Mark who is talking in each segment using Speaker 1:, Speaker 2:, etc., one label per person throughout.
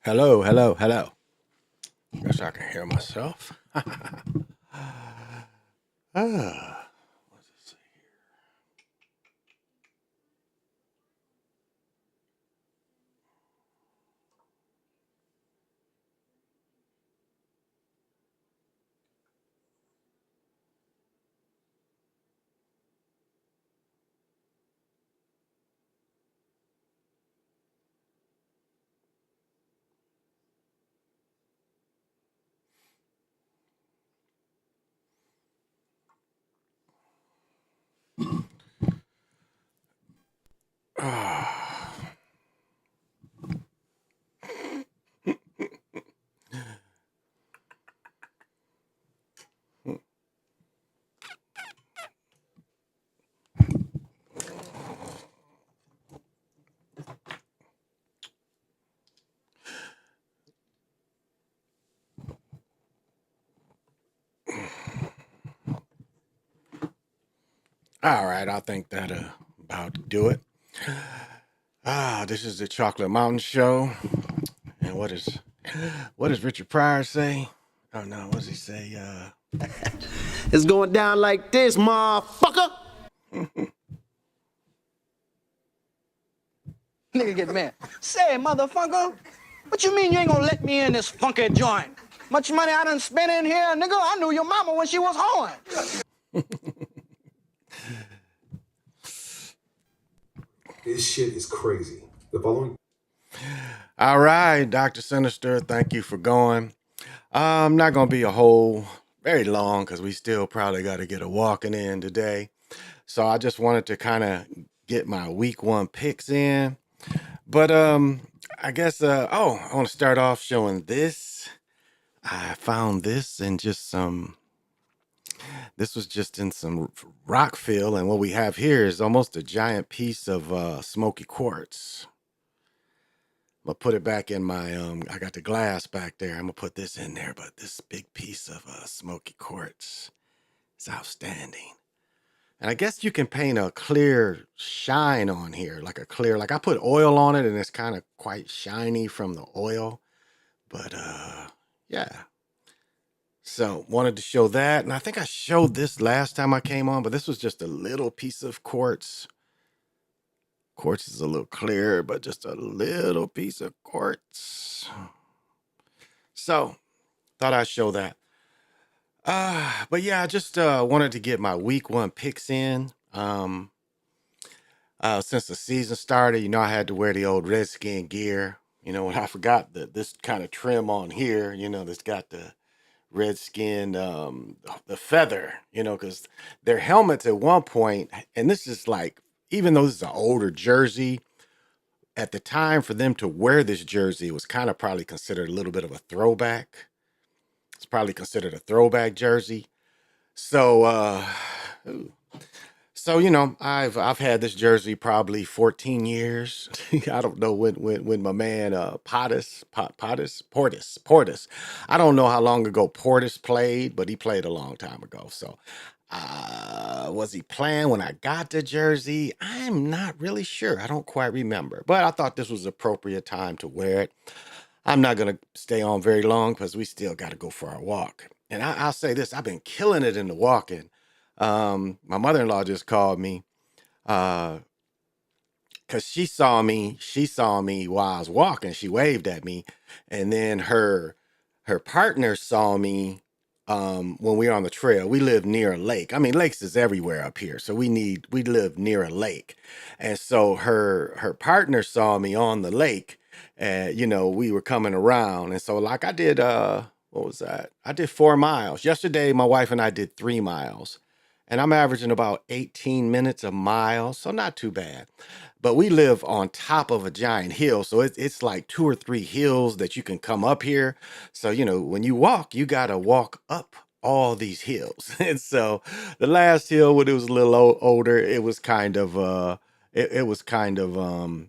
Speaker 1: Hello, hello, hello. Guess I can hear myself. Ah, what's it say? Ah. All right, I think that about do it. This is the Chocolate Mountain Show, and what does Richard Pryor say? Oh no, what does he say?
Speaker 2: It's going down like this, motherfucker.
Speaker 3: Nigga get mad. Say, motherfucker, what you mean you ain't gonna let me in this funky joint? Much money I done spent in here, nigga. I knew your mama when she was hoeing.
Speaker 4: This shit is crazy. The following.
Speaker 1: All right, Dr. Sinister, thank you for going. Not gonna be a whole very long because we still probably got to get a walking in today. So I just wanted to kind of get my week one picks in. But I guess I want to start off showing this. I found this in just some. This was just in some rock fill, and what we have here is almost a giant piece of smoky quartz. I'm gonna put it back in my I got the glass back there. I'm gonna put this in there, but this big piece of smoky quartz is outstanding. And I guess you can paint a clear shine on here, like a clear, like I put oil on it and it's kind of quite shiny from the oil. But yeah. So wanted to show that. And I think I showed this last time I came on, but this was just a little piece of quartz. Quartz is a little clearer, but just a little piece of quartz. So thought I'd show that. But yeah, I just wanted to get my week one picks in. Since the season started, I had to wear the old Redskin gear. And I forgot this kind of trim on here, that's got the Redskin, the feather, because their helmets at one point, and this is like, even though this is an older jersey, at the time for them to wear this jersey, it was kind of probably considered a little bit of a throwback. It's probably considered a throwback jersey. So, ooh. So I've had this jersey probably 14 years. I don't know when my man Portis. I don't know how long ago Portis played, but he played a long time ago. So was he playing when I got the jersey? I'm not really sure. I don't quite remember, but I thought this was appropriate time to wear it. I'm not gonna stay on very long because we still got to go for our walk. And I'll say this: I've been killing it in the walking. My mother-in-law just called me because she saw me while I was walking. She waved at me, and then her partner saw me when we were on the trail. We live near a lake. I mean, lakes is everywhere up here, so we live near a lake. And so her partner saw me on the lake, and we were coming around, and so like I did what was that? I did 4 miles. Yesterday my wife and I did 3 miles. And I'm averaging about 18 minutes a mile, so not too bad. But we live on top of a giant hill, so it's like 2 or 3 hills that you can come up here. So, when you walk, you got to walk up all these hills. And so the last hill, when it was a little older, it was kind of it was kind of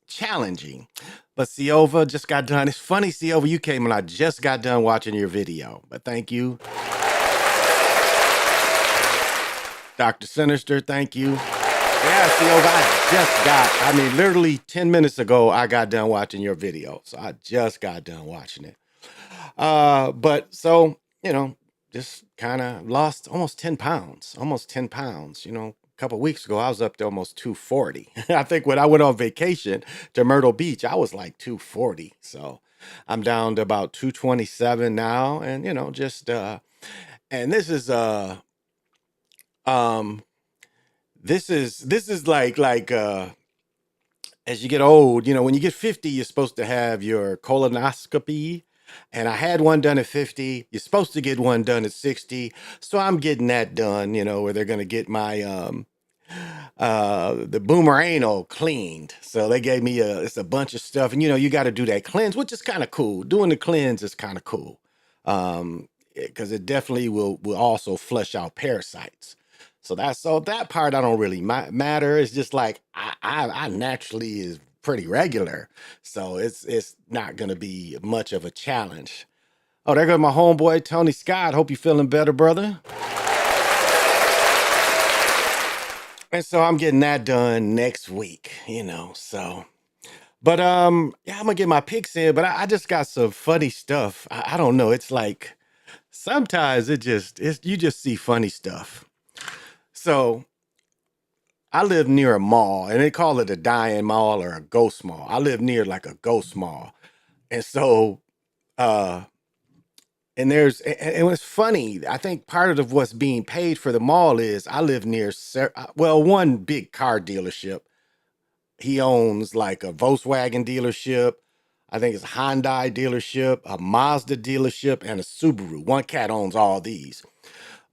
Speaker 1: challenging. But Siova just got done. It's funny, Siova, you came and I just got done watching your video. But thank you. Dr. Sinister, thank you. Yeah, see, over, I mean, literally 10 minutes ago, I got done watching your video. So I just got done watching it. But so, just kind of lost almost 10 pounds, almost 10 pounds. A couple weeks ago, I was up to almost 240. I think when I went on vacation to Myrtle Beach, I was like 240. So I'm down to about 227 now. And, and um, this is like, as you get old, when you get 50, you're supposed to have your colonoscopy. And I had one done at 50. You're supposed to get one done at 60. So I'm getting that done, where they're going to get my the boomerano cleaned. So they gave me it's a bunch of stuff. And you got to do that cleanse, which is kind of cool. Doing the cleanse is kind of cool. Because it definitely will also flush out parasites. So that part I don't really matter. It's just like I naturally is pretty regular, so it's not gonna be much of a challenge. Oh, there goes my homeboy Tony Scott. Hope you feeling better, brother. And so I'm getting that done next week. So, but yeah, I'm gonna get my picks in. But I just got some funny stuff. I don't know. It's like sometimes you just see funny stuff. So I live near a mall, and they call it a dying mall or a ghost mall. I live near like a ghost mall, and so uh, and what's funny, I think part of what's being paid for the mall is I live near one big car dealership. He owns like a Volkswagen dealership. I think it's a Hyundai dealership, a Mazda dealership, and a Subaru. One cat owns all these.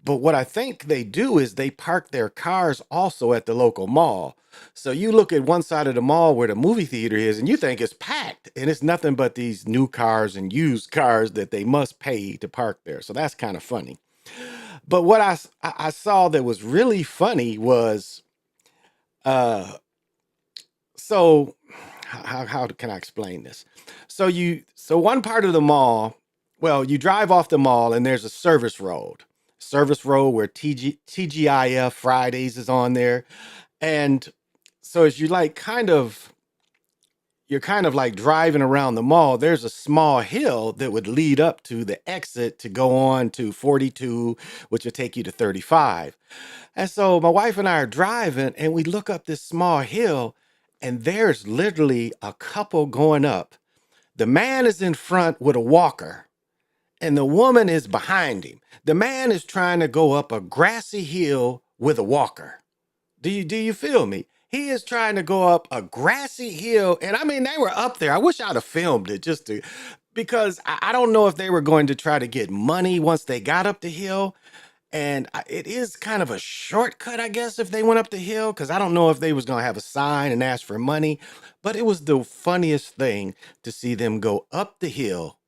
Speaker 1: But what I think they do is they park their cars also at the local mall. So you look at one side of the mall where the movie theater is and you think it's packed, and it's nothing but these new cars and used cars that they must pay to park there. So that's kind of funny. But what I saw that was really funny was uh so how can I explain this? So one part of the mall, well, you drive off the mall and there's a service road where TGIF Fridays is on there. And so as you're kind of like driving around the mall, there's a small hill that would lead up to the exit to go on to 42, which would take you to 35. And so my wife and I are driving and we look up this small hill and there's literally a couple going up. The man is in front with a walker and the woman is behind him. The man is trying to go up a grassy hill with a walker. Do you feel me? He is trying to go up a grassy hill, and I mean they were up there. I wish I'd have filmed it just to because I don't know if they were going to try to get money once they got up the hill. And it is kind of a shortcut, I guess, if they went up the hill, because I don't know if they was gonna have a sign and ask for money. But it was the funniest thing to see them go up the hill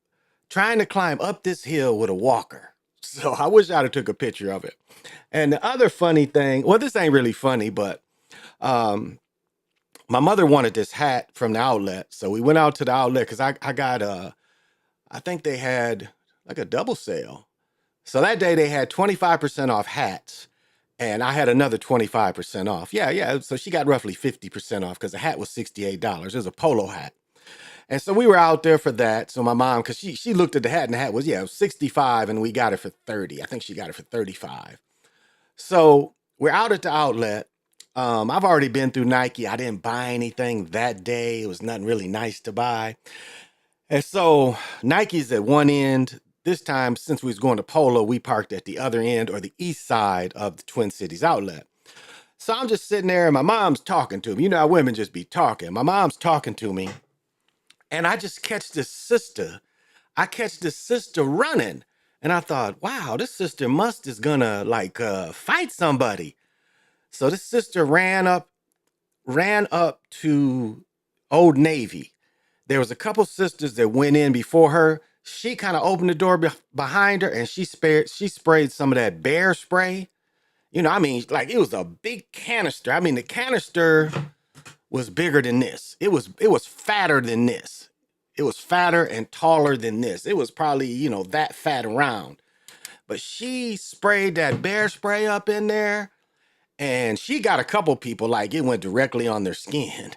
Speaker 1: trying to climb up this hill with a walker. So I wish I'd have took a picture of it. And the other funny thing, well, this ain't really funny, but um, my mother wanted this hat from the outlet. So we went out to the outlet because I got I think they had like a double sale. So that day they had 25% off hats. And I had another 25% off. Yeah, yeah. So she got roughly 50% off because the hat was $68. It was a polo hat. And so we were out there for that. So my mom, because she looked at the hat and the hat was, yeah, it was 65 and we got it for 30. I think she got it for 35. So we're out at the outlet. I've already been through Nike. I didn't buy anything that day. It was nothing really nice to buy. And so Nike's at one end. This time, since we was going to Polo, we parked at the other end or the east side of the Twin Cities outlet. So I'm just sitting there and my mom's talking to me. You know how women just be talking. My mom's talking to me. And I just catch this sister. I catch this sister running. And I thought, wow, this sister must is gonna like fight somebody. So this sister ran up to Old Navy. There was a couple sisters that went in before her. She kind of opened the door behind her and she sprayed some of that bear spray. I mean, like it was a big canister. I mean, the canister was bigger than this. It was fatter than this. It was fatter and taller than this. It was probably, that fat around. But she sprayed that bear spray up in there. And she got a couple people, like it went directly on their skin.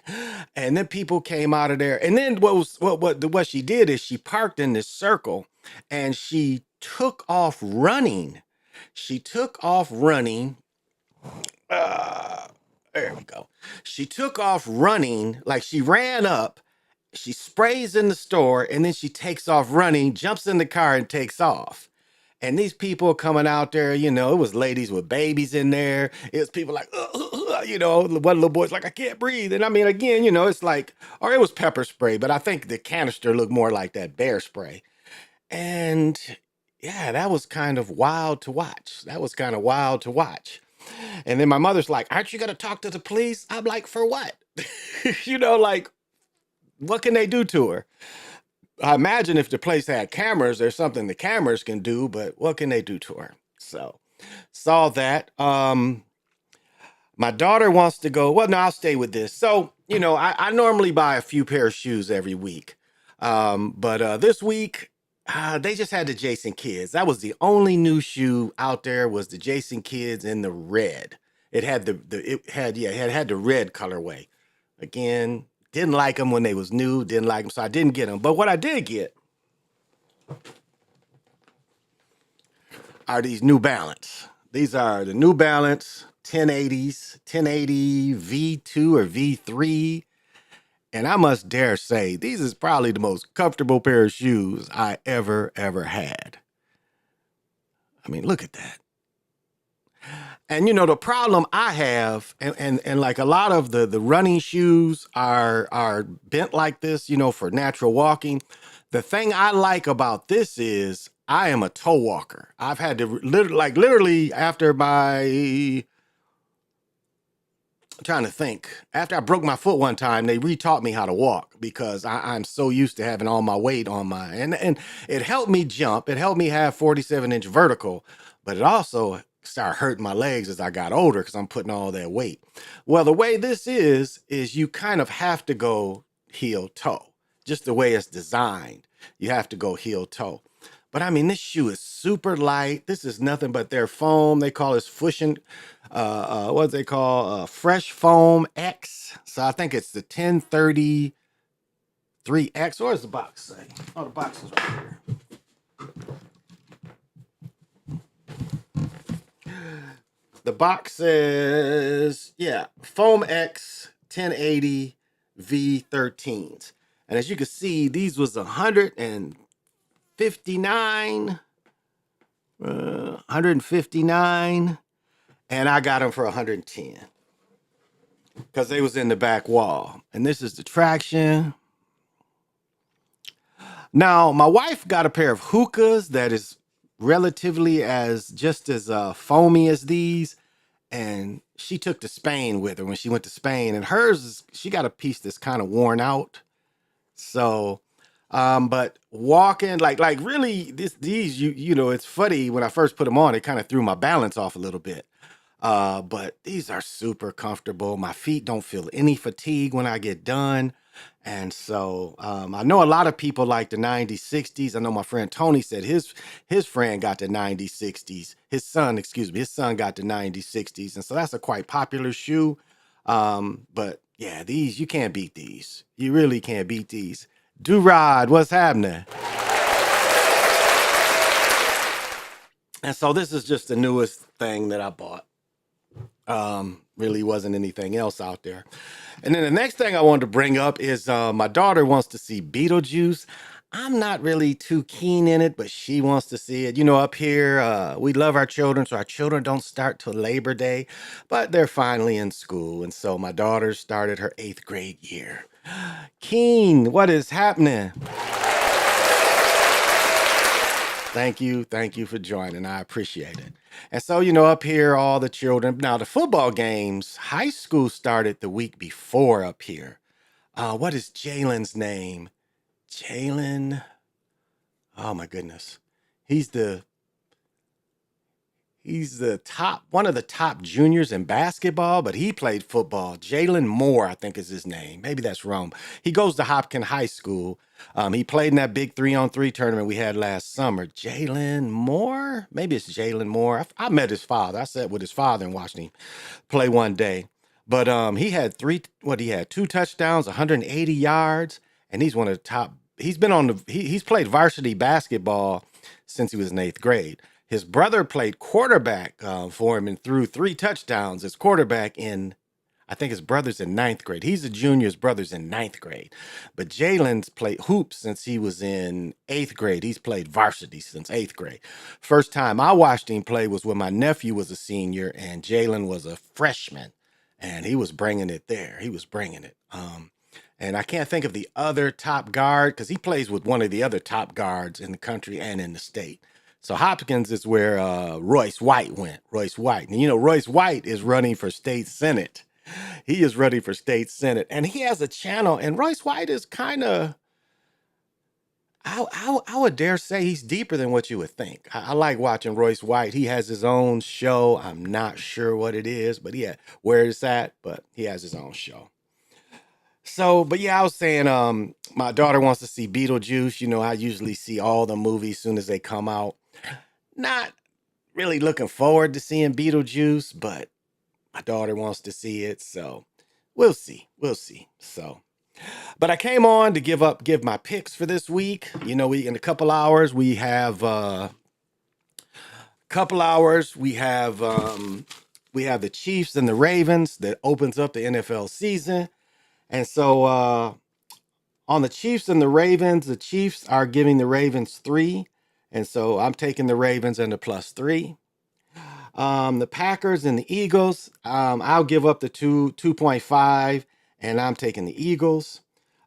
Speaker 1: And then people came out of there. And then what she did is she parked in this circle and she took off running. She took off running. Uh, there we go. She took off running, like she ran up, she sprays in the store, and then she takes off running, jumps in the car, and takes off. And these people coming out there, you know, it was ladies with babies in there. It was people like, you know, one little boy's like, I can't breathe. And I mean, again, you know, it's like, or it was pepper spray, but I think the canister looked more like that bear spray. And yeah, that was kind of wild to watch. That was kind of wild to watch. And then my mother's like, aren't you going to talk to the police? I'm like, for what? You know, like, what can they do to her? I imagine if the place had cameras, there's something the cameras can do, but what can they do to her? So saw that. My daughter wants to go. Well, no, I'll stay with this. So, you know, I normally buy a few pair of shoes every week. But this week, they just had the Jason Kids. That was the only new shoe out there was the Jason Kids in the red. It had it had the red colorway. Again, didn't like them when they was new, didn't like them, so I didn't get them. But what I did get are these New Balance. These are the New Balance 1080s, 1080 V2 or V3. And I must dare say, these is probably the most comfortable pair of shoes I ever had. I mean, look at that. And you know, the problem I have, and like a lot of the running shoes are bent like this, you know, for natural walking. The thing I like about this is I am a toe walker. I've had to literally after my, I'm trying to think. After I broke my foot one time, they retaught me how to walk because I'm so used to having all my weight on my, and it helped me jump. It helped me have 47-inch vertical, but it also started hurting my legs as I got older because I'm putting all that weight. Well, the way this is you kind of have to go heel toe, just the way it's designed. You have to go heel toe. But I mean, this shoe is super light. This is nothing but their foam. They call this what do they call Fresh Foam X. So I think it's the 1033X. What does the box say? Oh, the box is right here. The box says, yeah, Foam X 1080 V13s. And as you can see, these was 159, and I got them for 110 because they was in the back wall. And this is the traction. Now, my wife got a pair of hookahs that is relatively just as foamy as these, and she took to Spain with her when she went to Spain. And hers, she got a piece that's kind of worn out. So, but walking like really these you know, it's funny when I first put them on, it kind of threw my balance off a little bit. But these are super comfortable. My feet don't feel any fatigue when I get done. And so I know a lot of people like the 9060s. I know my friend Tony said his friend got the 9060s. His son got the 9060s. And so that's a quite popular shoe. But yeah, these, you can't beat these. You really can't beat these. Do-Rod, what's happening? And so this is just the newest thing that I bought. Really wasn't anything else out there. And then the next thing I wanted to bring up is my daughter wants to see Beetlejuice. I'm not really too keen in it, but she wants to see it. You know, up here, we love our children, so our children don't start till Labor Day, but they're finally in school. And so my daughter started her 8th grade year. Keen, what is happening? Thank you for joining. I appreciate it. And so, you know, up here, all the children. Now, the football games, high school started the week before up here. What is Jalen's name? Jalen. Oh my goodness. He's He's one of the top juniors in basketball, but he played football. Jalen Moore, I think is his name. Maybe that's wrong. He goes to Hopkins High School. He played in that big 3-on-3 tournament we had last summer. Jalen Moore? Maybe it's Jalen Moore. I met his father. I sat with his father and watched him play one day. But he had he had 2 touchdowns, 180 yards, and he's one of the top. He's been on he's played varsity basketball since he was in 8th grade. His brother played quarterback for him and threw 3 touchdowns as quarterback I think his brother's in 9th grade. He's a junior, his brother's in 9th grade. But Jalen's played hoops since he was in 8th grade. He's played varsity since 8th grade. First time I watched him play was when my nephew was a senior and Jalen was a freshman. And he was bringing it there. He was bringing it. And I can't think of the other top guard because he plays with one of the other top guards in the country and in the state. So Hopkins is where Royce White went. Royce White. And Royce White is running for state senate. He is running for state senate. And he has a channel. And Royce White is kind of, I would dare say he's deeper than what you would think. I like watching Royce White. He has his own show. I'm not sure what it is, but where it's at, but he has his own show. So, but yeah, I was saying, my daughter wants to see Beetlejuice. I usually see all the movies as soon as they come out. Not really looking forward to seeing Beetlejuice, but my daughter wants to see it, so we'll see. We'll see. So, but I came on to give my picks for this week. We in a couple hours we have we have the Chiefs and the Ravens that opens up the NFL season. And so on the Chiefs and the Ravens, the Chiefs are giving the Ravens 3. And so I'm taking the Ravens and the +3. The Packers and the Eagles, I'll give up the 2.5, and I'm taking the Eagles.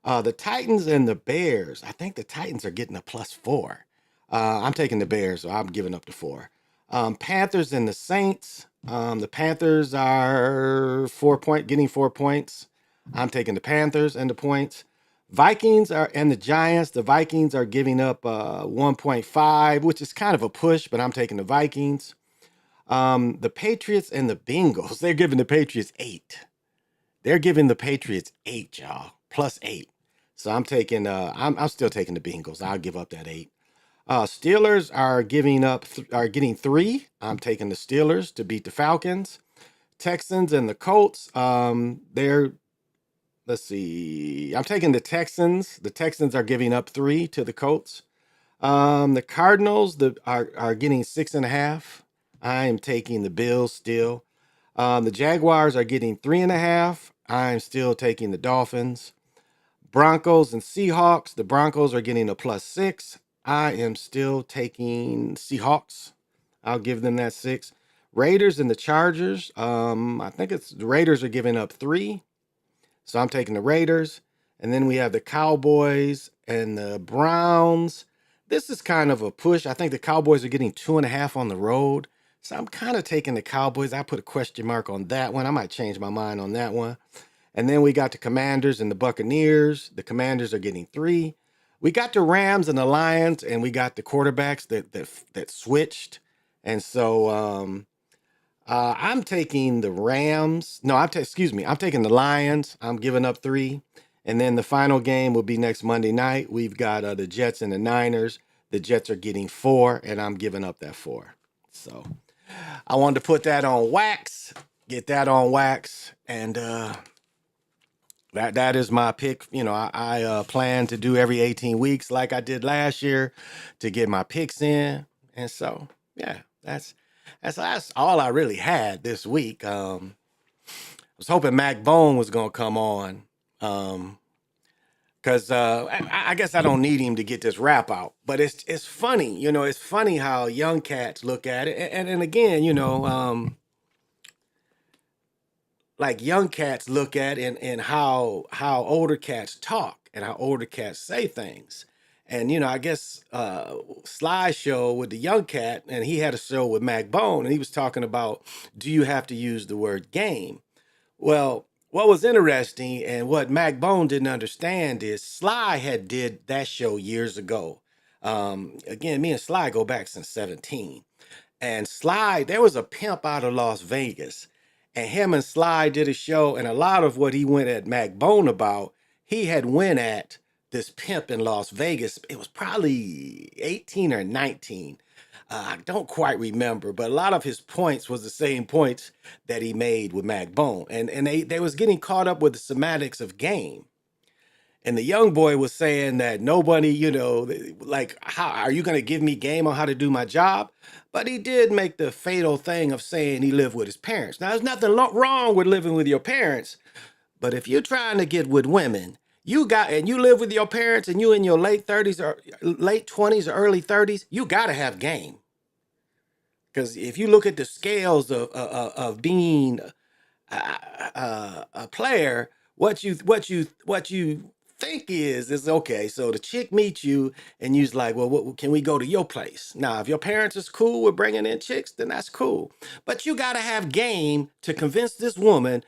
Speaker 1: The Titans and the Bears, I think the Titans are getting a +4. I'm taking the Bears, so I'm giving up the 4. Panthers and the Saints, the Panthers are getting 4 points. I'm taking the Panthers and the points. Vikings and the Giants. The Vikings are giving up 1.5, which is kind of a push, but I'm taking the Vikings. The Patriots and the Bengals, they're giving the Patriots 8. They're giving the Patriots 8, y'all, +8. So I'm still taking the Bengals. I'll give up that 8. Steelers are getting 3. I'm taking the Steelers to beat the Falcons. Texans and the Colts, let's see. I'm taking the Texans. The Texans are giving up 3 to the Colts. The Cardinals are getting 6.5. I am taking the Bills still. The Jaguars are getting 3.5. I'm still taking the Dolphins. Broncos and Seahawks. The Broncos are getting a +6. I am still taking Seahawks. I'll give them that 6. Raiders and the Chargers. I think the Raiders are giving up 3. So I'm taking the Raiders. And then we have the Cowboys and the Browns. This is kind of a push. I think the Cowboys are getting 2.5 on the road. So I'm kind of taking the Cowboys. I put a question mark on that one. I might change my mind on that one. And then we got the Commanders and the Buccaneers. The Commanders are getting 3. We got the Rams and the Lions, and we got the quarterbacks that switched. And so I'm taking the Rams. No, I'm taking the Lions. I'm giving up 3. And then the final game will be next Monday night. We've got the Jets and the Niners. The Jets are getting 4, and I'm giving up that 4. So I wanted to put that on wax, get that on wax, and that is my pick. I plan to do every 18 weeks like I did last year to get my picks in. And so, yeah, that's all I really had this week. I was hoping Mac Bone was going to come on because I guess I don't need him to get this rap out. But it's funny, it's funny how young cats look at it. And again, like young cats look at and how older cats talk and how older cats say things. And, I guess Sly show with the young cat, and he had a show with Mac Bone, and he was talking about, do you have to use the word game? Well, what was interesting and what Mac Bone didn't understand is Sly had did that show years ago. Again, me and Sly go back since 17. And Sly, there was a pimp out of Las Vegas, and him and Sly did a show, and a lot of what he went at Mac Bone about, he had went at this pimp in Las Vegas. It was probably 18 or 19. I don't quite remember, but a lot of his points was the same points that he made with Mac Bone. And they was getting caught up with the semantics of game. And the young boy was saying that nobody, like, how are you going to give me game on how to do my job? But he did make the fatal thing of saying he lived with his parents. Now, there's nothing wrong with living with your parents, but if you're trying to get with women, and you live with your parents and you in your late 30s or late 20s or early 30s, you got to have game. Because if you look at the scales of being a player, what you think is okay. So the chick meets you, and you's like, well, can we go to your place? Now, if your parents is cool with bringing in chicks, then that's cool. But you gotta have game to convince this woman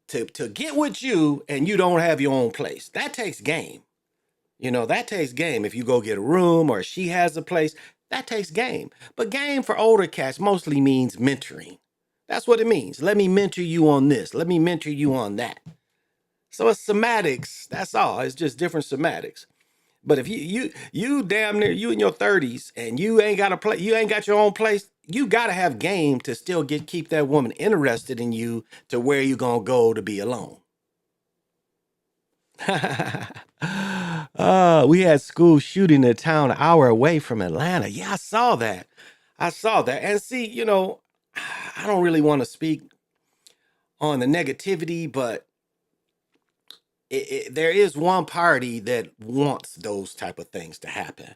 Speaker 1: to get with you, and you don't have your own place. That takes game. That takes game. If you go get a room or she has a place, that takes game. But game for older cats mostly means mentoring. That's what it means. Let me mentor you on this. Let me mentor you on that. So it's semantics. That's all. It's just different semantics. But if you damn near you in your 30s and you ain't got a place, you ain't got your own place, you gotta have game to still keep that woman interested in you to where you gonna go to be alone. We had school shooting in a town an hour away from Atlanta. Yeah, I saw that. I saw that. And see, I don't really want to speak on the negativity, but there is one party that wants those type of things to happen.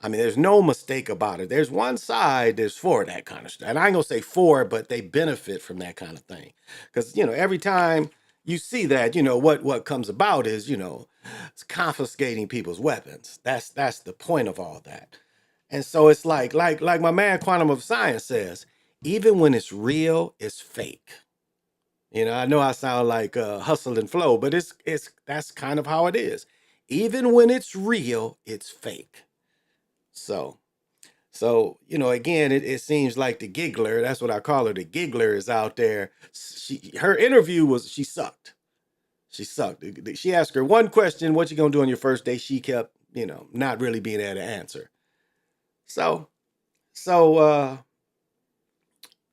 Speaker 1: I mean, there's no mistake about it. There's one side that's for that kind of stuff. And I ain't gonna say for, but they benefit from that kind of thing. Because, every time you see that, what comes about is, it's confiscating people's weapons. That's the point of all that. And so it's like my man Quantum of Science says, even when it's real, it's fake. I know I sound like hustle and flow, but it's that's kind of how it is. Even when it's real, it's fake. So again, it seems like the giggler, that's what I call her, the giggler is out there. Her interview she sucked. She sucked. She asked her one question, what you gonna do on your first day? She kept, not really being able to answer. So, so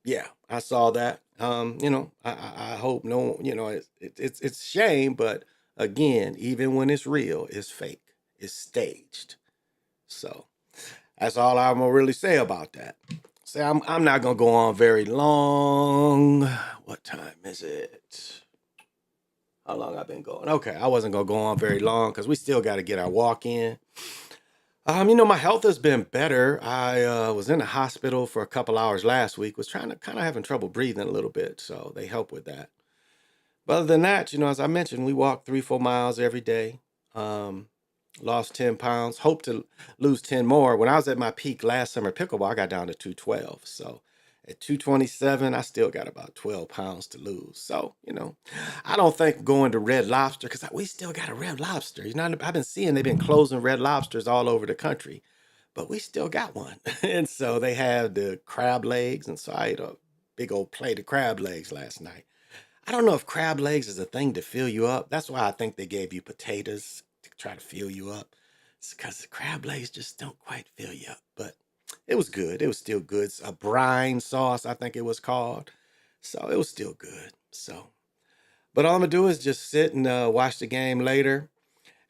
Speaker 1: yeah, I saw that. I hope no, it's a shame, but again, even when it's real, it's fake. It's staged. So that's all I'm gonna really say about that. Say I'm not gonna go on very long. What time is it? How long I've been going? Okay, I wasn't gonna go on very long because we still got to get our walk in. My health has been better. I was in the hospital for a couple hours last week. Was trying to kind of having trouble breathing a little bit, so they help with that. But other than that, as I mentioned, we walk 3-4 miles every day. Um, Lost 10 pounds. Hope to lose 10 more. When I was at my peak last summer pickleball, I got down to 212. So at 227, I still got about 12 pounds to lose. So, I don't think going to Red Lobster, because we still got a Red Lobster. I've been seeing they've been closing Red Lobsters all over the country, but we still got one. And so they have the crab legs. And so I ate a big old plate of crab legs last night. I don't know if crab legs is a thing to fill you up. That's why I think they gave you potatoes to try to fill you up. It's because the crab legs just don't quite fill you up. But it was good. It was still good. It's a brine sauce, I think it was called. So it was still good. So, but all I'm gonna do is just sit and watch the game later.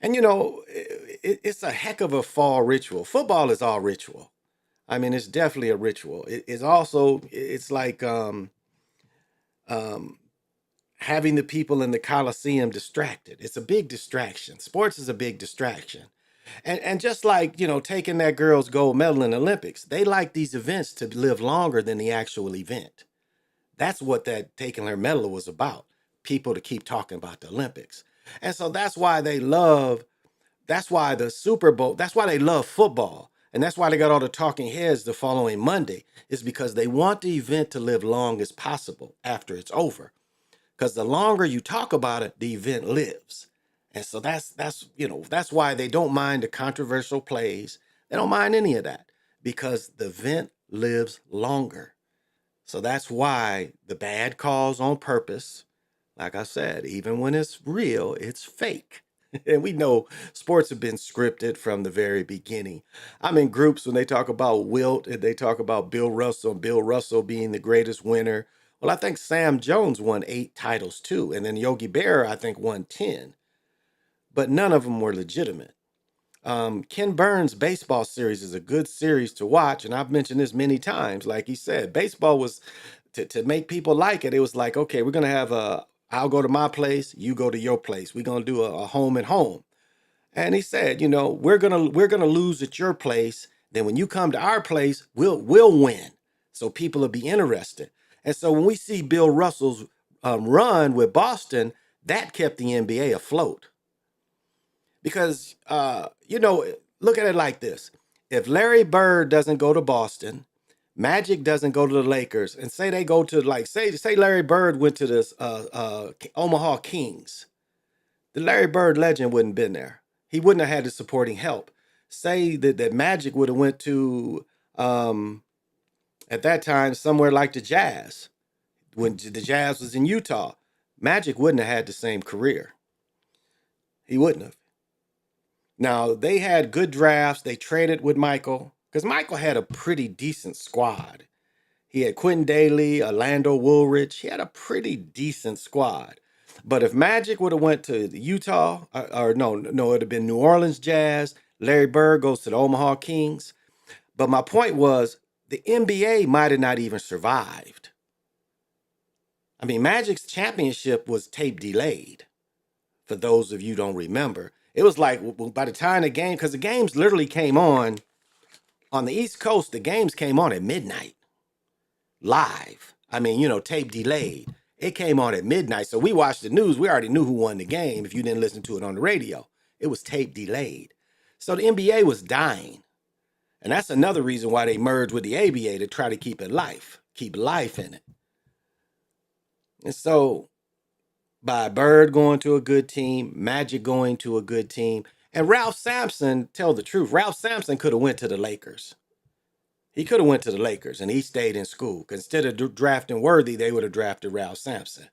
Speaker 1: And it's a heck of a fall ritual. Football is all ritual. I mean, it's definitely a ritual. It's also it's like um, having the people in the Coliseum distracted. It's a big distraction. Sports is a big distraction. And just like, taking that girl's gold medal in the Olympics, they like these events to live longer than the actual event. That's what that taking her medal was about. People to keep talking about the Olympics. And so that's why the Super Bowl, that's why they love football. And that's why they got all the talking heads the following Monday, is because they want the event to live long as possible after it's over. Because the longer you talk about it, the event lives. And so that's why they don't mind the controversial plays. They don't mind any of that because the event lives longer. So that's why the bad calls on purpose, like I said, even when it's real, it's fake. And we know sports have been scripted from the very beginning. I'm in groups when they talk about Wilt and they talk about Bill Russell being the greatest winner. Well, I think Sam Jones won 8 titles too. And then Yogi Berra, I think, won 10. But none of them were legitimate. Ken Burns' baseball series is a good series to watch, and I've mentioned this many times. Like he said, baseball was to make people like it. It was like, okay, we're gonna have I'll go to my place, you go to your place. We're gonna do a home and home. And he said, we're gonna lose at your place. Then when you come to our place, we'll win. So people will be interested. And so when we see Bill Russell's run with Boston, that kept the NBA afloat. Because look at it like this. If Larry Bird doesn't go to Boston, Magic doesn't go to the Lakers, and say they go to like say Larry Bird went to this Omaha Kings, the Larry Bird legend wouldn't have been there. He wouldn't have had the supporting help. Say that Magic would have went to at that time somewhere like the Jazz when the Jazz was in Utah. Magic wouldn't have had the same career. He wouldn't have. Now, they had good drafts. They traded with Michael because Michael had a pretty decent squad. He had Quentin Daly, Orlando Woolrich. He had a pretty decent squad. But if Magic would have went to Utah, or no, it would have been New Orleans Jazz. Larry Bird goes to the Omaha Kings. But my point was the NBA might have not even survived. I mean, Magic's championship was tape delayed. For those of you who don't remember, it was like by the time the game, because the games literally came on the East Coast, the games came on at midnight live. I mean, tape delayed. It came on at midnight. So we watched the news. We already knew who won the game if you didn't listen to it on the radio. It was tape delayed. So the NBA was dying. And that's another reason why they merged with the ABA to try to keep life in it. And so by Bird going to a good team, Magic going to a good team, and Ralph Sampson, tell the truth, Ralph Sampson could have went to the Lakers. He could have went to the Lakers and he stayed in school. Instead of drafting Worthy, they would have drafted Ralph Sampson.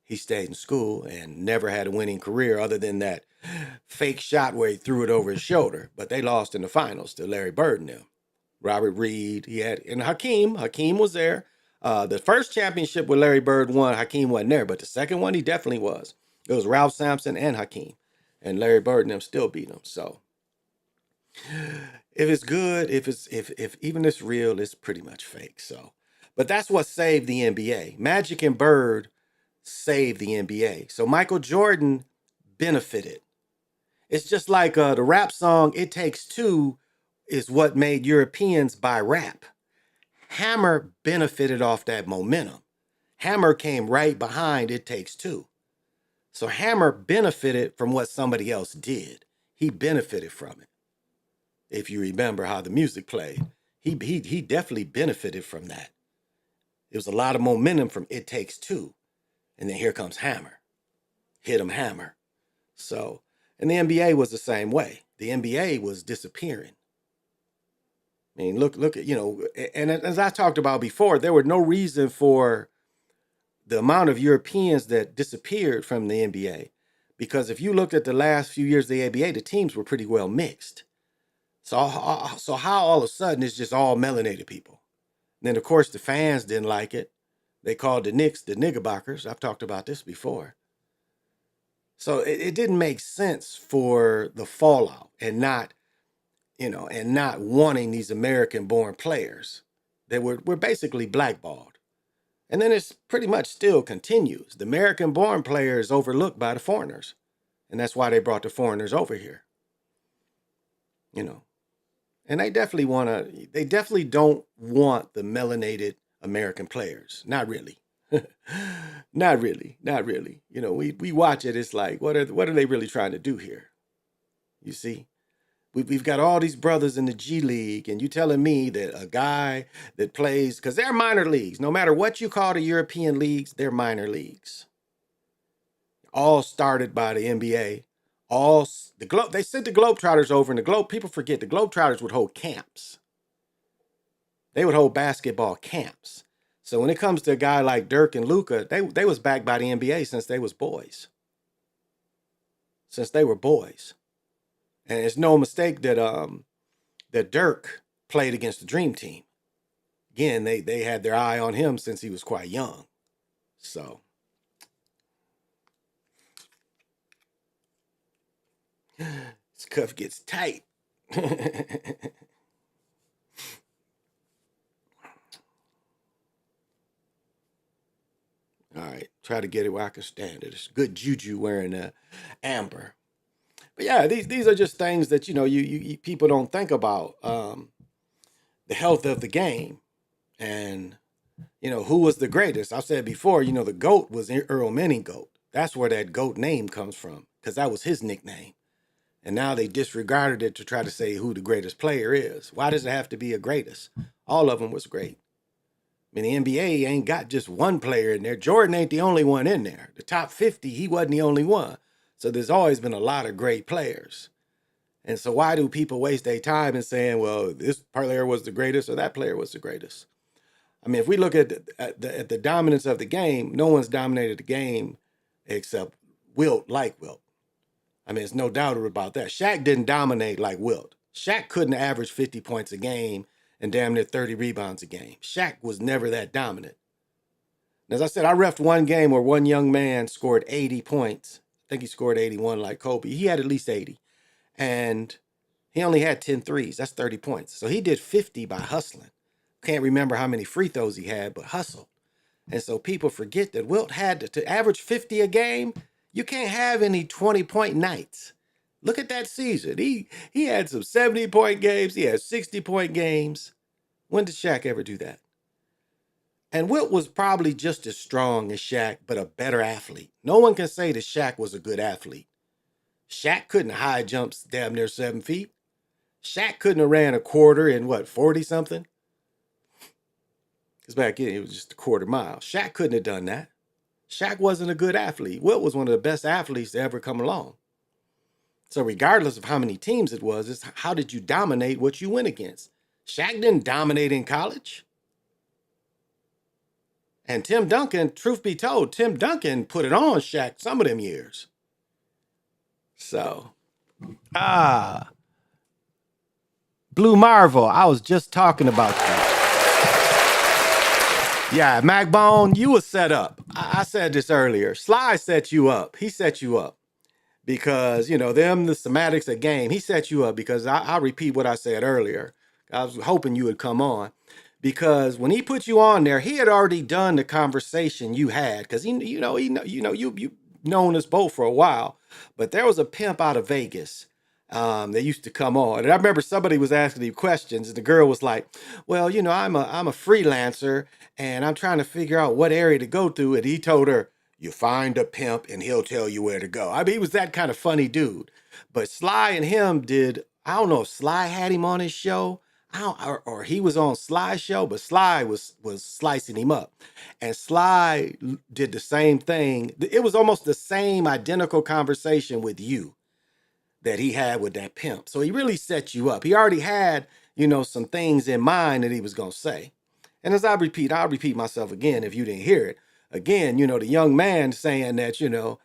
Speaker 1: He stayed in school and never had a winning career other than that fake shot where he threw it over his shoulder. But they lost in the finals to Larry Bird and them. Robert Reed, and Hakeem was there. The first championship with Larry Bird won, Hakeem wasn't there, but the second one he definitely was. It was Ralph Sampson and Hakeem, and Larry Bird and them still beat him. So if it's good, if even it's real, it's pretty much fake. So, but that's what saved the NBA. Magic and Bird saved the NBA. So Michael Jordan benefited. It's just like the rap song "It Takes Two" is what made Europeans buy rap. Hammer benefited off that momentum. Hammer came right behind It Takes Two. So Hammer benefited from what somebody else did. He benefited from it. If you remember how the music played, he definitely benefited from that. It was a lot of momentum from It Takes Two. And then here comes Hammer. Hit him Hammer. So, and the NBA was the same way. The NBA was disappearing. I mean, look at, and as I talked about before, there were no reason for the amount of Europeans that disappeared from the NBA. Because if you looked at the last few years of the NBA, the teams were pretty well mixed. So how all of a sudden it's just all melanated people? And then, of course, the fans didn't like it. They called the Knicks the Knickerbockers. I've talked about this before. So it didn't make sense for the fallout and not wanting these American-born players that were basically blackballed. And then it's pretty much still continues. The American-born player is overlooked by the foreigners. And that's why they brought the foreigners over here. And they definitely don't want the melanated American players. Not really. Not really. We watch it, it's like, what are they really trying to do here? You see? We've got all these brothers in the G League, and you telling me that a guy that plays, because they're minor leagues. No matter what you call the European leagues, they're minor leagues. All started by the NBA. They sent the Globetrotters over, and people forget the Globetrotters would hold camps. They would hold basketball camps. So when it comes to a guy like Dirk and Luka, they was backed by the NBA since they was boys. Since they were boys. And it's no mistake that Dirk played against the Dream Team. Again, they had their eye on him since he was quite young. So this cuff gets tight. All right, try to get it where I can stand it. It's good juju wearing amber. But yeah, these are just things that you people don't think about. The health of the game, and who was the greatest. I've said before, the GOAT was Earl Manning GOAT. That's where that GOAT name comes from, because that was his nickname. And now they disregarded it to try to say who the greatest player is. Why does it have to be a greatest? All of them was great. I mean, the NBA ain't got just one player in there. Jordan ain't the only one in there. The top 50, he wasn't the only one. So there's always been a lot of great players. And so why do people waste their time in saying, well, this player was the greatest or that player was the greatest? I mean, if we look at the dominance of the game, no one's dominated the game except Wilt, like Wilt. I mean, there's no doubt about that. Shaq didn't dominate like Wilt. Shaq couldn't average 50 points a game and damn near 30 rebounds a game. Shaq was never that dominant. And as I said, I refed one game where one young man scored 80 points. I think he scored 81 like Kobe. He had at least 80. And he only had 10 threes. That's 30 points. So he did 50 by hustling. Can't remember how many free throws he had, but hustled. And so people forget that Wilt had to average 50 a game. You can't have any 20-point nights. Look at that season. He had some 70-point games. He had 60-point games. When did Shaq ever do that? And Wilt was probably just as strong as Shaq, but a better athlete. No one can say that Shaq was a good athlete. Shaq couldn't high jumps damn near 7 feet. Shaq couldn't have ran a quarter in 40-something? Because back then it was just a quarter mile. Shaq couldn't have done that. Shaq wasn't a good athlete. Wilt was one of the best athletes to ever come along. So regardless of how many teams it was, it's how did you dominate what you went against? Shaq didn't dominate in college. And Tim Duncan, truth be told, Tim Duncan put it on Shaq some of them years. So, Blue Marvel, I was just talking about you. Yeah, Macbone, you were set up. I said this earlier. Sly set you up. He set you up because, the semantics of game, he set you up because I'll repeat what I said earlier. I was hoping you would come on because when he put you on there, he had already done the conversation you had because you've known us both for a while, but there was a pimp out of Vegas that used to come on. And I remember somebody was asking him questions, and the girl was like, well, I'm a freelancer, and I'm trying to figure out what area to go through. And he told her, you find a pimp, and he'll tell you where to go. I mean, he was that kind of funny dude. But Sly and him I don't know if Sly had him on his show, or he was on Sly's show, but Sly was slicing him up. And Sly did the same thing. It was almost the same identical conversation with you that he had with that pimp. So he really set you up. He already had, some things in mind that he was going to say. And as I'll repeat myself again if you didn't hear it. Again, the young man saying that,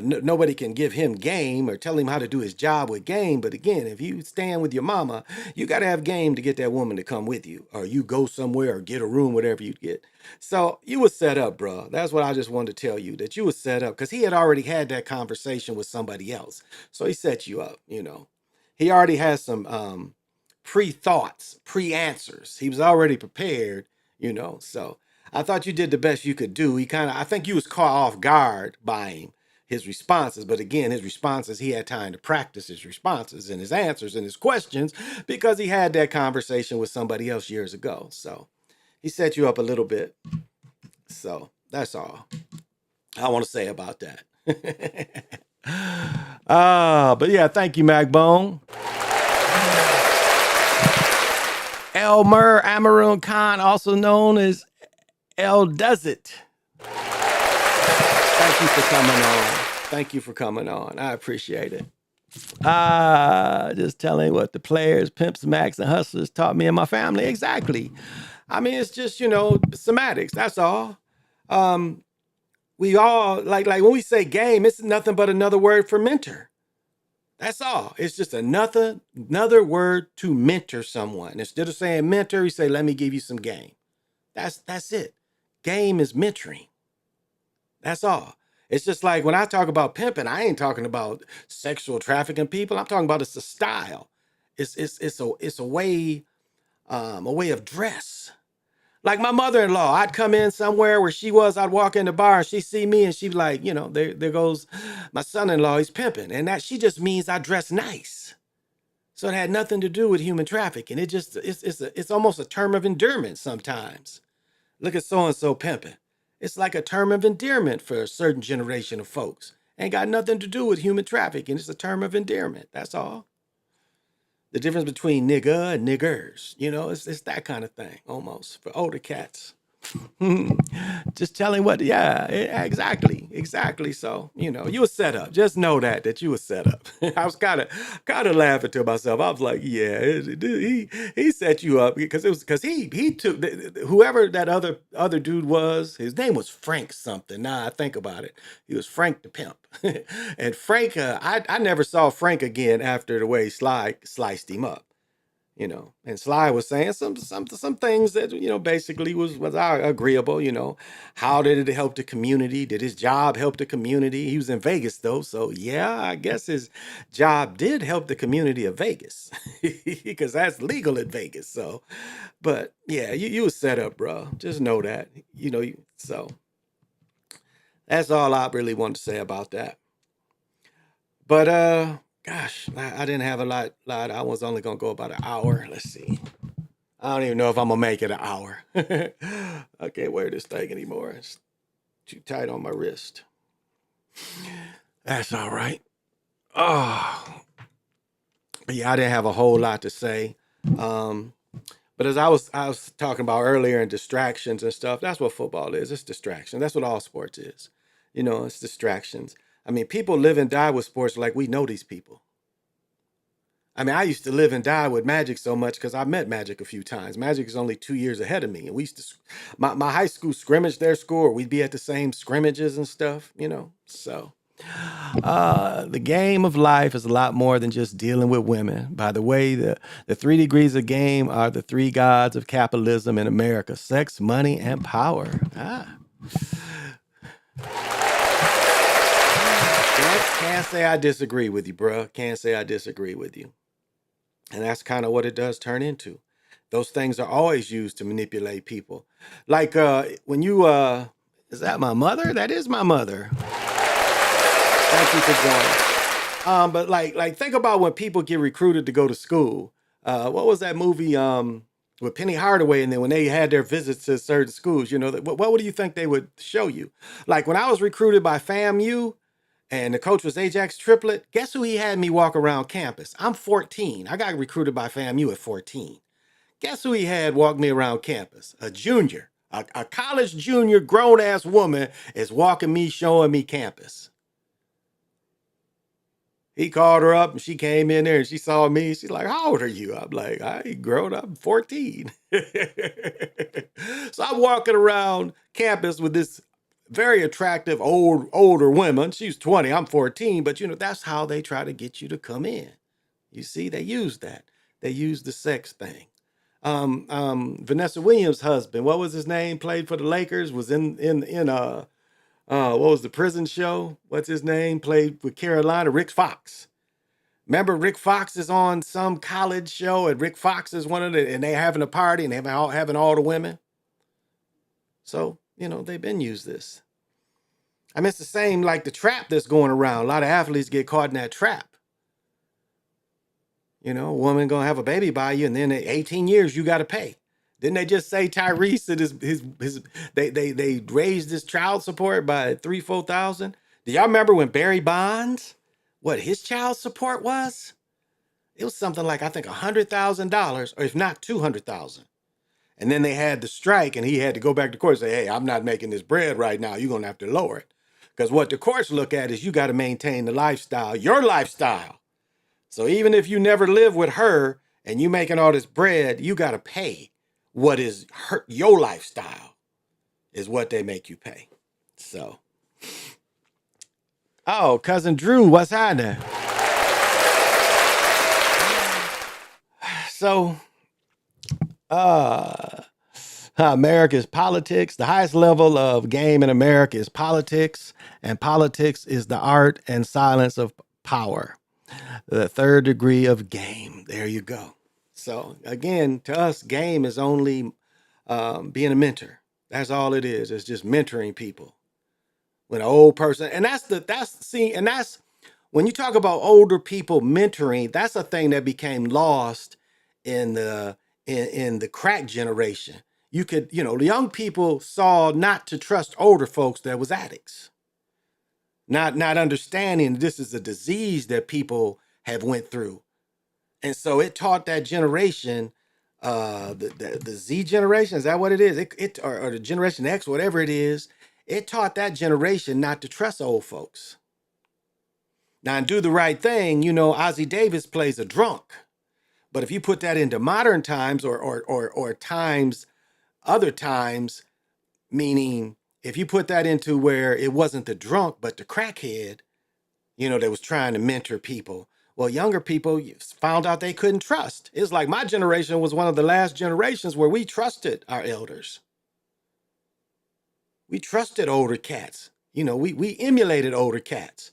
Speaker 1: nobody can give him game or tell him how to do his job with game. But again, if you stand with your mama, you got to have game to get that woman to come with you, or you go somewhere or get a room, whatever you get. So you were set up, bro. That's what I just wanted to tell you, that you were set up because he had already had that conversation with somebody else. So he set you up, He already has some pre-thoughts, pre-answers. He was already prepared, So I thought you did the best you could do. I think you was caught off guard by him, his responses. But again, his responses, he had time to practice his responses and his answers and his questions because he had that conversation with somebody else years ago. So he set you up a little bit. So that's all I want to say about that. But yeah, thank you, Macbone. Elmer Amarun Khan, also known as El Does It. Thank you for coming on. I appreciate it.
Speaker 5: Just telling what the players, pimps, max, and hustlers taught me and my family. Exactly. I mean, it's just, semantics. That's all. We all like when we say game, it's nothing but another word for mentor. That's all. It's just another word to mentor someone. Instead of saying mentor, you say, let me give you some game. That's it. Game is mentoring. That's all. It's just like when I talk about pimping, I ain't talking about sexual trafficking people. I'm talking about it's a style. It's a way of dress. Like my mother-in-law, I'd come in somewhere where she was, I'd walk in the bar and she see me and she'd be like, there goes my son-in-law, he's pimping. And that she just means I dress nice. So it had nothing to do with human trafficking. It's almost a term of endearment sometimes. Look at so-and-so pimping. It's like a term of endearment for a certain generation of folks. Ain't got nothing to do with human trafficking. It's a term of endearment. That's all. The difference between nigga and niggers, it's that kind of thing almost for older cats. Just telling what, yeah, exactly. So, you was set up. Just know that you was set up. I was kind of laughing to myself. I was like, yeah, he set you up because he took whoever that other dude was. His name was Frank something. Now I think about it, he was Frank the pimp, and Frank. I never saw Frank again after the way Sly sliced him up. And Sly was saying some things that basically was agreeable. How did it help the community? Did his job help the community? He was in Vegas though, so yeah, I guess his job did help the community of Vegas because that's legal in Vegas. So, but yeah, you was set up, bro. Just know that. So that's all I really wanted to say about that. But gosh, I didn't have a lot. I was only gonna go about an hour. Let's see. I don't even know if I'm gonna make it an hour. I can't wear this thing anymore. It's too tight on my wrist. That's all right. Oh, but yeah, I didn't have a whole lot to say. Um, but as I was talking about earlier in distractions and stuff, that's what football is. It's distraction. That's what all sports is. It's distractions. I mean, people live and die with sports like we know these people. I mean, I used to live and die with Magic so much because I met Magic a few times. Magic is only 2 years ahead of me. And we used to, my high school scrimmage their school, we'd be at the same scrimmages and stuff. So, the game of life is a lot more than just dealing with women. By the way, the 3 degrees of game are the 3 gods of capitalism in America: sex, money, and power. Can't say I disagree with you, bruh. Can't say I disagree with you. And that's kind of what it does turn into. Those things are always used to manipulate people. Like when you is that my mother? That is my mother. Thank you for joining. But like think about when people get recruited to go to school. What was that movie with Penny Hardaway? And then when they had their visits to certain schools, what do you think they would show you? Like when I was recruited by FAMU, and the coach was Ajax Triplet. Guess who he had me walk around campus? I'm 14. I got recruited by FAMU at 14. Guess who he had walk me around campus? A junior. A college junior, grown ass woman is walking me, showing me campus. He called her up and she came in there and she saw me. She's like, how old are you? I'm like, I ain't grown up, I'm 14. So I'm walking around campus with this very attractive older woman. She's 20, I'm 14, but that's how they try to get you to come in. You see, they use that. They use the sex thing. Vanessa Williams' husband, what was his name? Played for the Lakers, was in what was the prison show? What's his name? Played with Carolina, Rick Fox. Remember, Rick Fox is on some college show, and Rick Fox is one of the, and they're having a party, and they're having all the women. So, they've been used this. I mean, it's the same like the trap that's going around. A lot of athletes get caught in that trap. A woman gonna have a baby by you, and then at 18 years you got to pay. Didn't they just say Tyrese and his they raised his child support by 3,000-4,000? Do y'all remember when Barry Bonds, what his child support was? It was something like I think $100,000, or if not 200,000. And then they had the strike, and he had to go back to court and say, "Hey, I'm not making this bread right now. You're gonna have to lower it." Because what the courts look at is you got to maintain the lifestyle, your lifestyle. So even if you never live with her and you making all this bread, you got to pay what is your lifestyle is what they make you pay. So, oh, cousin Drew, what's happening? So, uh, America's politics. The highest level of game in America is politics, and politics is the art and silence of power. The third degree of game. There you go. So again, to us, game is only being a mentor. That's all it is. It's just mentoring people. When an old person, and that's when you talk about older people mentoring, that's a thing that became lost in the crack generation. You could, the young people saw not to trust older folks that was addicts, not understanding this is a disease that people have went through. And so it taught that generation, the Z generation, is that what it is? Or the Generation X, whatever it is, it taught that generation not to trust old folks. Now, and do the right thing, Ozzie Davis plays a drunk. But if you put that into modern times or times, other times, meaning if you put that into where it wasn't the drunk, but the crackhead, that was trying to mentor people. Well, younger people found out they couldn't trust. It's like my generation was one of the last generations where we trusted our elders. We trusted older cats. We emulated older cats.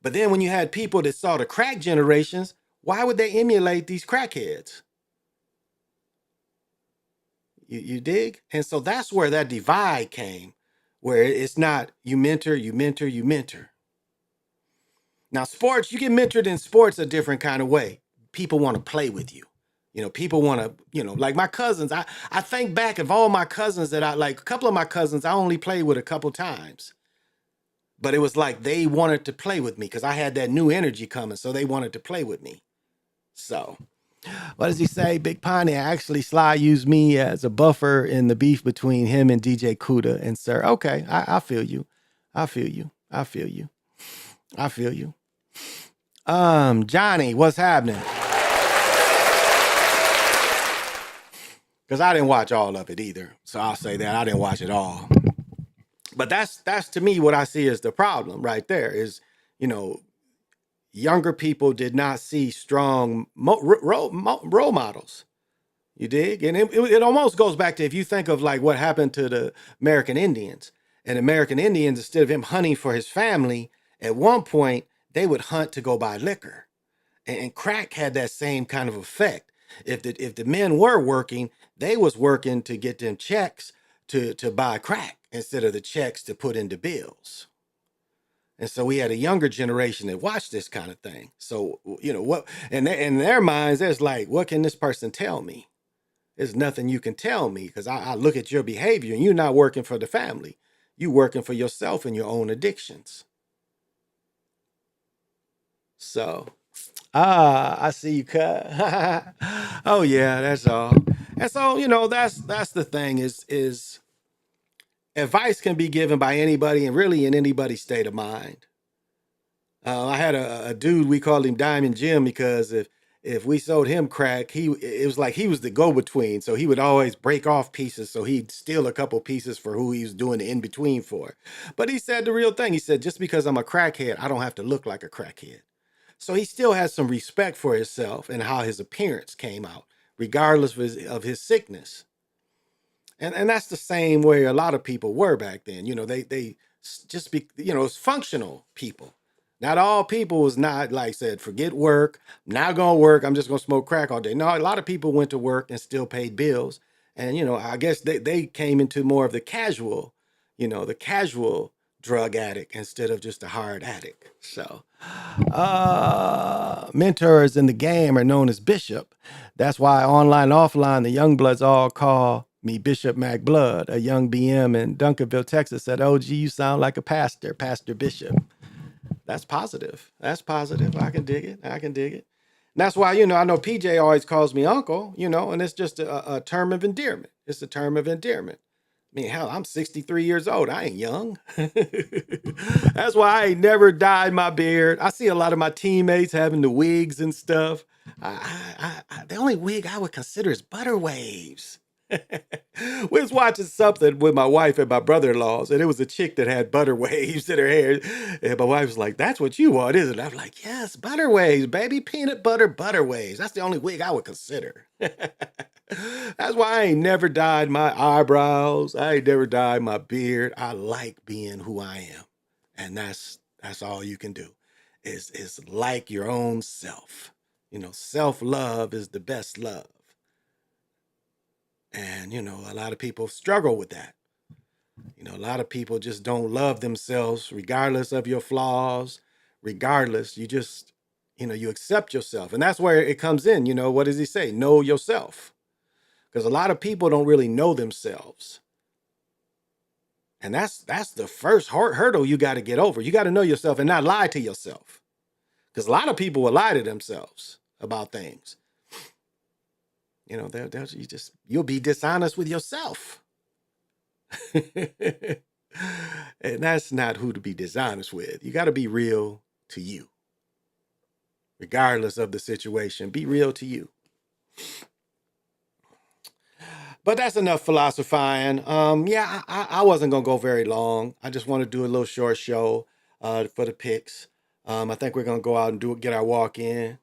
Speaker 5: But then when you had people that saw the crack generations, why would they emulate these crackheads? You dig? And so that's where that divide came, where it's not you mentor, you mentor, you mentor. Now, sports, you get mentored in sports a different kind of way. People want to play with you. People want to, like my cousins. I think back of all my cousins that I like, a couple of my cousins I only played with a couple times. But it was like they wanted to play with me because I had that new energy coming. So they wanted to play with me. So, what does he say? Big Piney, actually, Sly used me as a buffer in the beef between him and DJ Kuda and Sir. Okay, I feel you. I feel you. I feel you. I feel you. Johnny, what's happening? Because I didn't watch all of it either. So I'll say that I didn't watch it all. But that's to me what I see as the problem right there is, younger people did not see strong role models. You dig? And it almost goes back to if you think of like what happened to the American Indians. And American Indians, instead of him hunting for his family, at one point they would hunt to go buy liquor. And crack had that same kind of effect. If the men were working, they was working to get them checks to buy crack instead of the checks to put into bills. And so we had a younger generation that watched this kind of thing. So, what, and in their minds, there's like, what can this person tell me? There's nothing you can tell me because I look at your behavior and you're not working for the family. You're working for yourself and your own addictions. So, I see you cut. Oh yeah, that's all. And so, that's the thing is advice can be given by anybody and really in anybody's state of mind. I had a dude, we called him Diamond Jim because if we sold him crack, it was like he was the go-between. So he would always break off pieces. So he'd steal a couple pieces for who he was doing the in-between for. But he said the real thing. He said, just because I'm a crackhead, I don't have to look like a crackhead. So he still has some respect for himself and how his appearance came out, regardless of his sickness. And that's the same way a lot of people were back then. They just be, it's functional people. Not all people was not like said, forget work, I'm not gonna work, I'm just gonna smoke crack all day. No, a lot of people went to work and still paid bills. And I guess they came into more of the casual drug addict instead of just a hard addict. So mentors in the game are known as Bishop. That's why online and offline, the young bloods all call me Bishop Mac Blood. A young BM in Duncanville, Texas said, "Oh, gee, you sound like a pastor, Pastor Bishop." That's positive. That's positive. I can dig it. I can dig it. And that's why, I know PJ always calls me uncle, and it's just a term of endearment. It's a term of endearment. I mean, hell, I'm 63 years old. I ain't young. That's why I ain't never dyed my beard. I see a lot of my teammates having the wigs and stuff. The only wig I would consider is butter waves. We was watching something with my wife and my brother-in-laws, and it was a chick that had butter waves in her hair. And my wife was like, "That's what you want, isn't it?" I'm like, "Yes, butter waves, baby. Peanut butter waves. That's the only wig I would consider." That's why I ain't never dyed my eyebrows. I ain't never dyed my beard. I like being who I am. And that's all you can do is like your own self. You know, self-love is the best love. And you know, a lot of people struggle with that. You know, a lot of people just don't love themselves regardless of your flaws, regardless. You just, you know, you accept yourself. And that's where it comes in. You know, what does he say? Know yourself. Because a lot of people don't really know themselves. And that's the first hurdle you got to get over. You got to know yourself and not lie to yourself. Because a lot of people will lie to themselves about things. You know, you'll be dishonest with yourself. And that's not who to be dishonest with. You got to be real to you. Regardless of the situation, be real to you. But that's enough philosophizing. Yeah, I wasn't gonna go very long. I just want to do a little short show for the picks. I think we're gonna go out and get our walk in.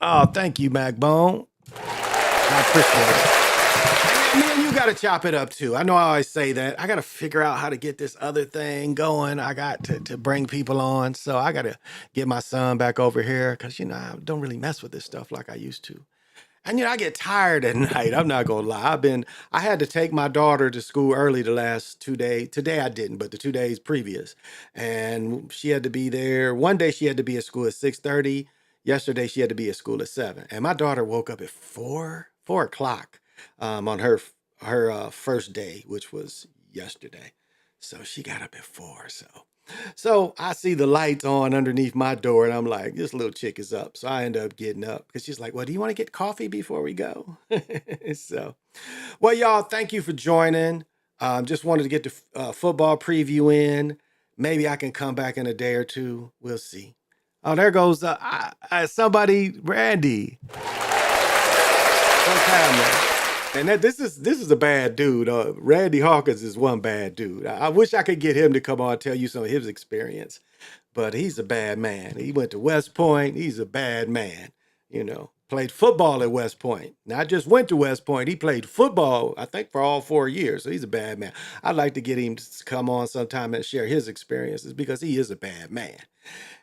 Speaker 5: Oh, thank you, Macbone. I appreciate it. Man, you gotta chop it up too. I know I always say that. I gotta figure out how to get this other thing going. I got to bring people on. So I gotta get my son back over here because you know I don't really mess with this stuff like I used to. And you know, I get tired at night. I'm not gonna lie. I had to take my daughter to school early the last 2 days. Today I didn't, but the 2 days previous. And she had to be there. One day she had to be at school at 6:30. Yesterday she had to be at school at 7. And my daughter woke up at 4 o'clock on her first day, which was yesterday. So she got up at 4. So I see the lights on underneath my door, and I'm like, this little chick is up. So I end up getting up because she's like, well, do you want to get coffee before we go? So, well, y'all, thank you for joining. Just wanted to get the football preview in. Maybe I can come back in a day or two. We'll see. Oh, there goes somebody, Randy. What's happening? And this is a bad dude. Randy Hawkins is one bad dude. I wish I could get him to come on and tell you some of his experience, but he's a bad man. He went to West Point. He's a bad man. You know, played football at West Point. Not just went to West Point. He played football, I think, for all 4 years. So he's a bad man. I'd like to get him to come on sometime and share his experiences because he is a bad man.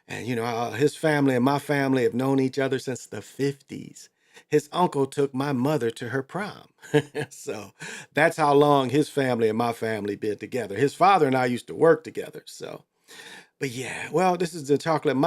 Speaker 5: And you know, his family and my family have known each other since the 50s. His uncle took my mother to her prom. So that's how long his family and my family been together. His father and I used to work together. So, but yeah, well, this is the Chocolate